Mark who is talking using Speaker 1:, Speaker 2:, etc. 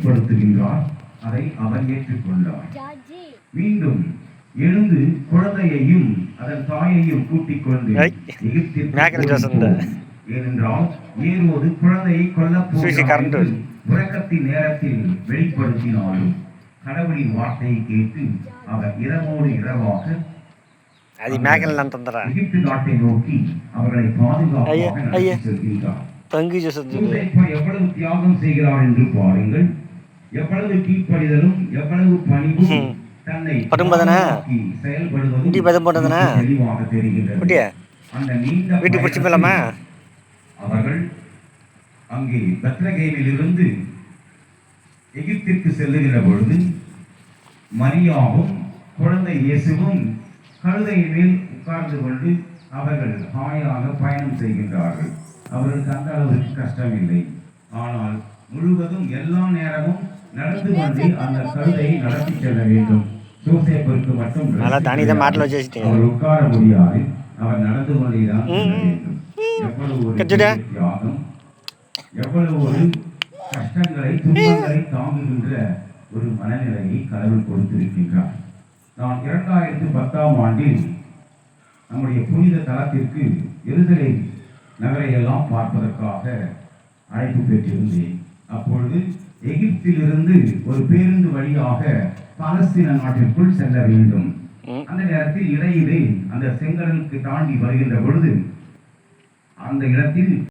Speaker 1: வெளிப்படுத்துகின்றார். அதை அவர் ஏற்றுக்கொண்டார். மீண்டும் எழுந்து குழந்தையையும் அதன் தாயையும் கூட்டிக் கொண்டு எகிப்திற்கு, ஏனென்றால் ஏரோது குழந்தையை கொல்லப் போகிறார் என்று உறக்கத்தின் நேரத்தில் வெளிப்படுத்தினாலும் கடவுளின் வார்த்தையை கேட்டு அவர் இரவோடு இரவாக எகிப்து நாட்டை நோக்கி அவர்களை பாதுகாப்பாக செல்கின்றார். எவ்வளவு தியாகம் செய்கிறார் என்று பாருங்கள். எவ்வளவு கீழ்ப்படிதலும் எவ்வளவு பணிவும் தன்னை செயல்படுவதும் தெளிவாக தெரிகின்றது. அந்த நீண்ட அவர்கள் அங்கே பெத்லகேமில் இருந்து எகிப்திற்கு செல்லுகிற பொழுது மரியாவும் குழந்தை இயேசுவும் கழுதையின் மேல் உட்கார்ந்து கொண்டு அவர்கள் ஹாயாக பயணம் செய்கின்றார்கள். அவர்களுக்கு அந்த அளவுக்கு கஷ்டம் இல்லை. ஆனால் முழுவதும் எல்லா நேரமும் நடந்து கொண்டு அந்த கழுதையை நடத்தி செல்ல வேண்டும். யோசேப்புக்கு மட்டும் அவர் உட்கார முடியாது. அவர் நடந்து கொண்டேதான் செல்ல வேண்டும். எவ்வளவு ஒரு தியாகம், எவ்வளவு ஒரு கஷ்டங்களை துன்பங்களை தாங்குகின்ற ஒரு மனநிலையை கடவுள் கொடுத்திருக்கின்றார். நான் 2010ஆம் ஆண்டில் நம்முடைய புனித தலத்திற்கு எருசலேம் நகரை எல்லாம் பார்ப்பதற்காக அழைப்பு பெற்றிருந்தேன். அப்பொழுது எகிப்திலிருந்து ஒரு பேருந்து வழியாக பாலஸ்தீன நாட்டிற்குள் செல்ல வேண்டும். அந்த நேரத்தில் இடையிலே அந்த செங்கடலுக்கு தாண்டி வருகின்ற பொழுது அந்த இடத்தில்